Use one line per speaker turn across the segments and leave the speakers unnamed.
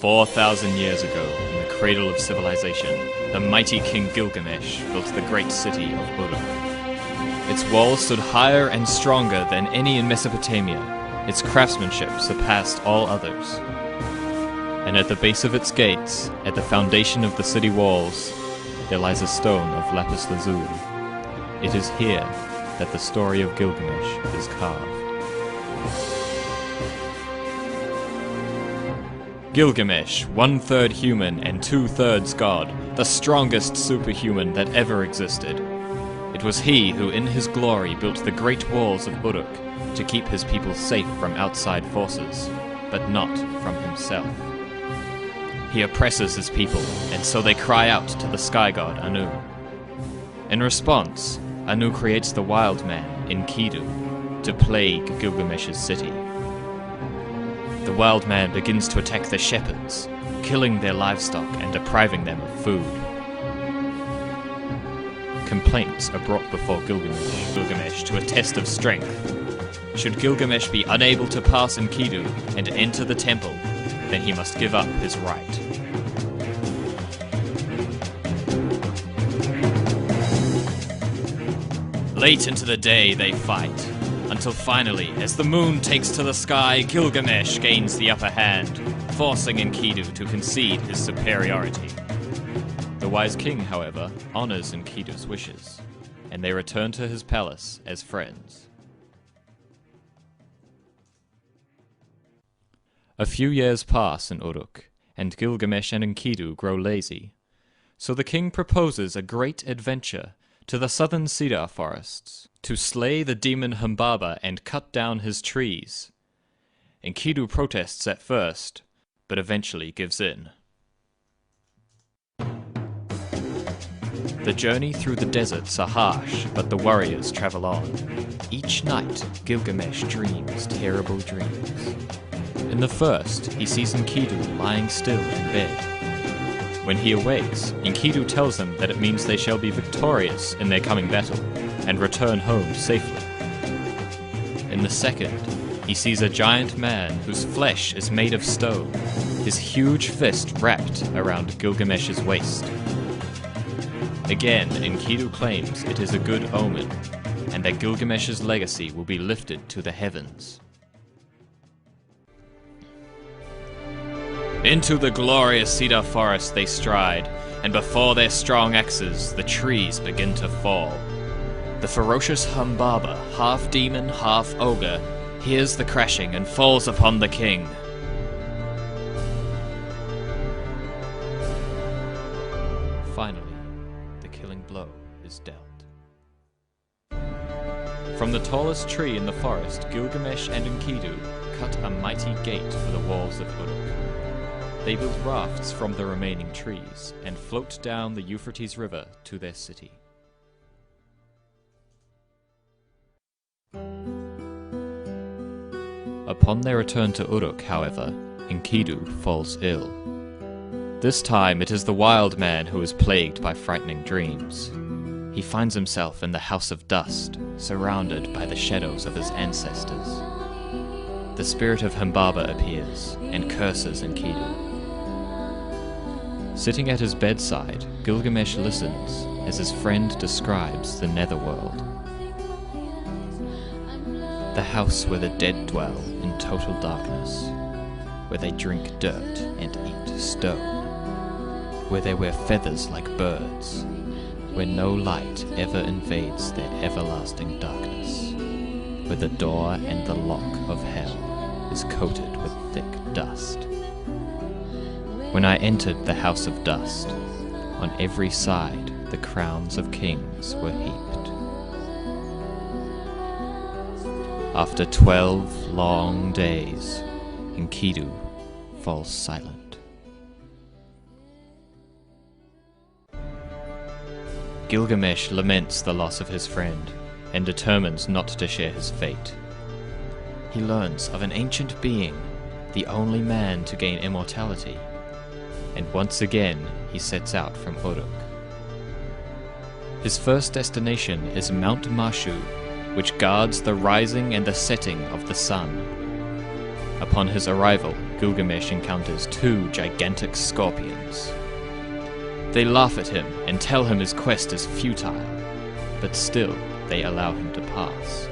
4,000 years ago, in the cradle of civilization, the mighty King Gilgamesh built the great city of Uruk. Its walls stood higher and stronger than any in Mesopotamia. Its craftsmanship surpassed all others. And at the base of its gates, at the foundation of the city walls, there lies a stone of lapis lazuli. It is here that the story of Gilgamesh is carved. Gilgamesh, 1/3 human and 2/3 god, the strongest superhuman that ever existed. It was he who in his glory built the great walls of Uruk to keep his people safe from outside forces, but not from himself. He oppresses his people, and so they cry out to the sky god Anu. In response, Anu creates the wild man, Enkidu, to plague Gilgamesh's city. The wild man begins to attack the shepherds, killing their livestock and depriving them of food. Complaints are brought before Gilgamesh to a test of strength. Should Gilgamesh be unable to pass Enkidu and enter the temple, then he must give up his right. Late into the day they fight, until finally, as the moon takes to the sky, Gilgamesh gains the upper hand, forcing Enkidu to concede his superiority. The wise king, however, honors Enkidu's wishes, and they return to his palace as friends. A few years pass in Uruk, and Gilgamesh and Enkidu grow lazy. So the king proposes a great adventure to the southern cedar forests, to slay the demon Humbaba and cut down his trees. Enkidu protests at first, but eventually gives in. The journey through the deserts are harsh, but the warriors travel on. Each night, Gilgamesh dreams terrible dreams. In the first, he sees Enkidu lying still in bed. When he awakes, Enkidu tells them that it means they shall be victorious in their coming battle, and return home safely. In the second, he sees a giant man whose flesh is made of stone, his huge fist wrapped around Gilgamesh's waist. Again, Enkidu claims it is a good omen, and that Gilgamesh's legacy will be lifted to the heavens. Into the glorious cedar forest they stride, and before their strong axes, the trees begin to fall. The ferocious Humbaba, half demon, half ogre, hears the crashing and falls upon the king. Finally, the killing blow is dealt. From the tallest tree in the forest, Gilgamesh and Enkidu cut a mighty gate for the walls of Uruk. They build rafts from the remaining trees and float down the Euphrates River to their city. Upon their return to Uruk, however, Enkidu falls ill. This time it is the wild man who is plagued by frightening dreams. He finds himself in the House of Dust, surrounded by the shadows of his ancestors. The spirit of Humbaba appears and curses Enkidu. Sitting at his bedside, Gilgamesh listens as his friend describes the netherworld. The house where the dead dwell in total darkness, where they drink dirt and eat stone, where they wear feathers like birds, where no light ever invades their everlasting darkness, where the door and the lock of hell is coated with thick dust. When I entered the House of Dust, on every side the crowns of kings were heaped. After 12 long days, Enkidu falls silent. Gilgamesh laments the loss of his friend, and determines not to share his fate. He learns of an ancient being, the only man to gain immortality, and once again he sets out from Uruk. His first destination is Mount Mashu, which guards the rising and the setting of the sun. Upon his arrival, Gilgamesh encounters two gigantic scorpions. They laugh at him and tell him his quest is futile, but still they allow him to pass.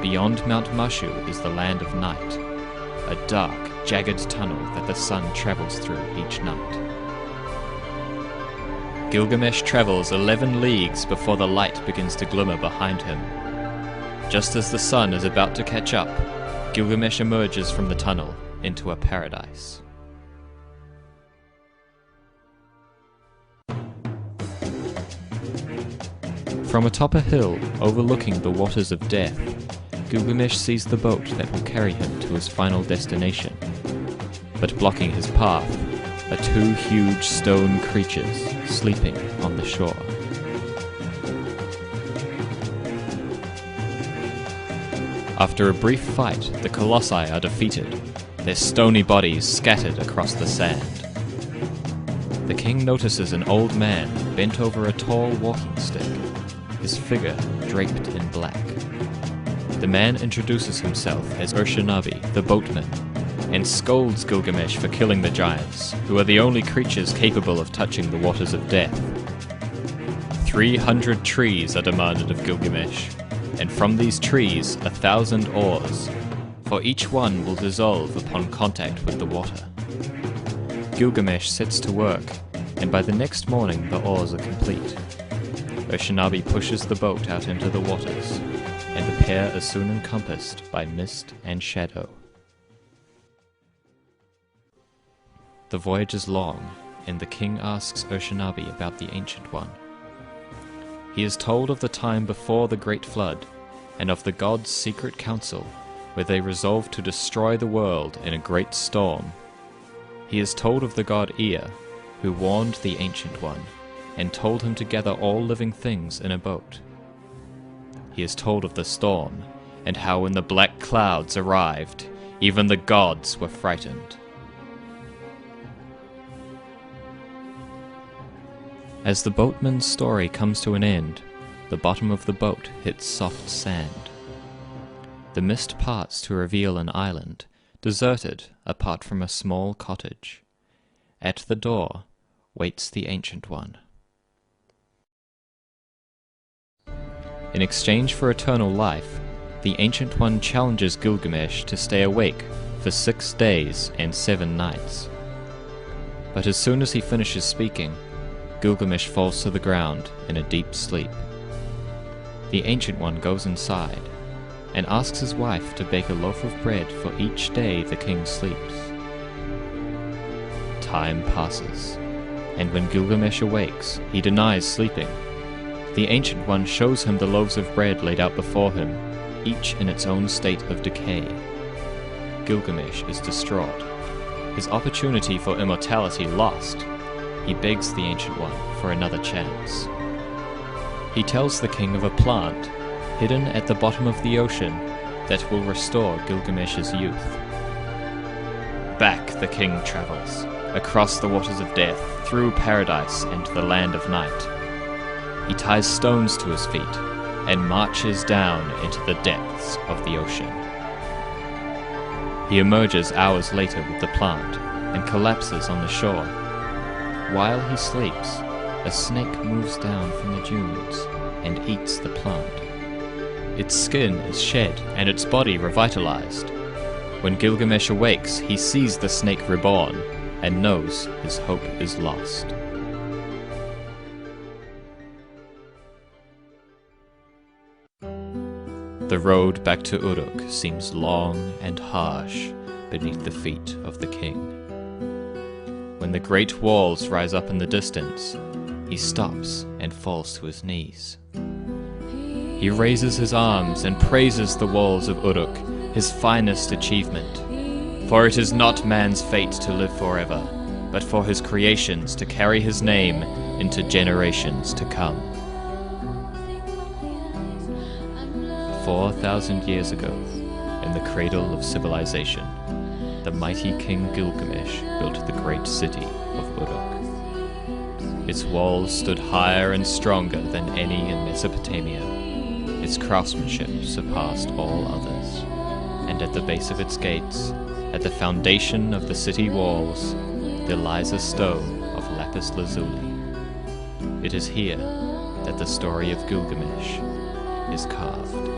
Beyond Mount Mashu is the Land of Night, a dark, jagged tunnel that the sun travels through each night. Gilgamesh travels 11 leagues before the light begins to glimmer behind him. Just as the sun is about to catch up, Gilgamesh emerges from the tunnel into a paradise. From atop a hill overlooking the waters of death, Gilgamesh sees the boat that will carry him to his final destination. But blocking his path are two huge stone creatures sleeping on the shore. After a brief fight, the colossi are defeated, their stony bodies scattered across the sand. The king notices an old man bent over a tall walking stick, his figure draped in black. The man introduces himself as Urshanabi, the boatman, and scolds Gilgamesh for killing the giants, who are the only creatures capable of touching the waters of death. 300 trees are demanded of Gilgamesh, and from these trees 1,000 oars, for each one will dissolve upon contact with the water. Gilgamesh sets to work, and by the next morning the oars are complete. Urshanabi pushes the boat out into the waters, and the pair are soon encompassed by mist and shadow. The voyage is long, and the king asks Urshanabi about the Ancient One. He is told of the time before the Great Flood, and of the gods' secret council, where they resolved to destroy the world in a great storm. He is told of the god Ea, who warned the Ancient One, and told him to gather all living things in a boat. He is told of the storm, and how when the black clouds arrived, even the gods were frightened. As the boatman's story comes to an end, the bottom of the boat hits soft sand. The mist parts to reveal an island, deserted apart from a small cottage. At the door waits the Ancient One. In exchange for eternal life, the Ancient One challenges Gilgamesh to stay awake for 6 days and 7 nights. But as soon as he finishes speaking, Gilgamesh falls to the ground in a deep sleep. The Ancient One goes inside and asks his wife to bake a loaf of bread for each day the king sleeps. Time passes, and when Gilgamesh awakes, he denies sleeping. The Ancient One shows him the loaves of bread laid out before him, each in its own state of decay. Gilgamesh is distraught, his opportunity for immortality lost. He begs the Ancient One for another chance. He tells the king of a plant, hidden at the bottom of the ocean, that will restore Gilgamesh's youth. Back the king travels, across the waters of death, through paradise and the land of night. He ties stones to his feet and marches down into the depths of the ocean. He emerges hours later with the plant and collapses on the shore. While he sleeps, a snake moves down from the dunes and eats the plant. Its skin is shed and its body revitalized. When Gilgamesh awakes, he sees the snake reborn and knows his hope is lost. The road back to Uruk seems long and harsh beneath the feet of the king. When the great walls rise up in the distance, he stops and falls to his knees. He raises his arms and praises the walls of Uruk, his finest achievement. For it is not man's fate to live forever, but for his creations to carry his name into generations to come. 4,000 years ago, in the cradle of civilization, the mighty King Gilgamesh built the great city of Uruk. Its walls stood higher and stronger than any in Mesopotamia. Its craftsmanship surpassed all others, and and at the base of its gates, at the foundation of the city walls, there lies a stone of lapis lazuli. It is here that the story of Gilgamesh is carved.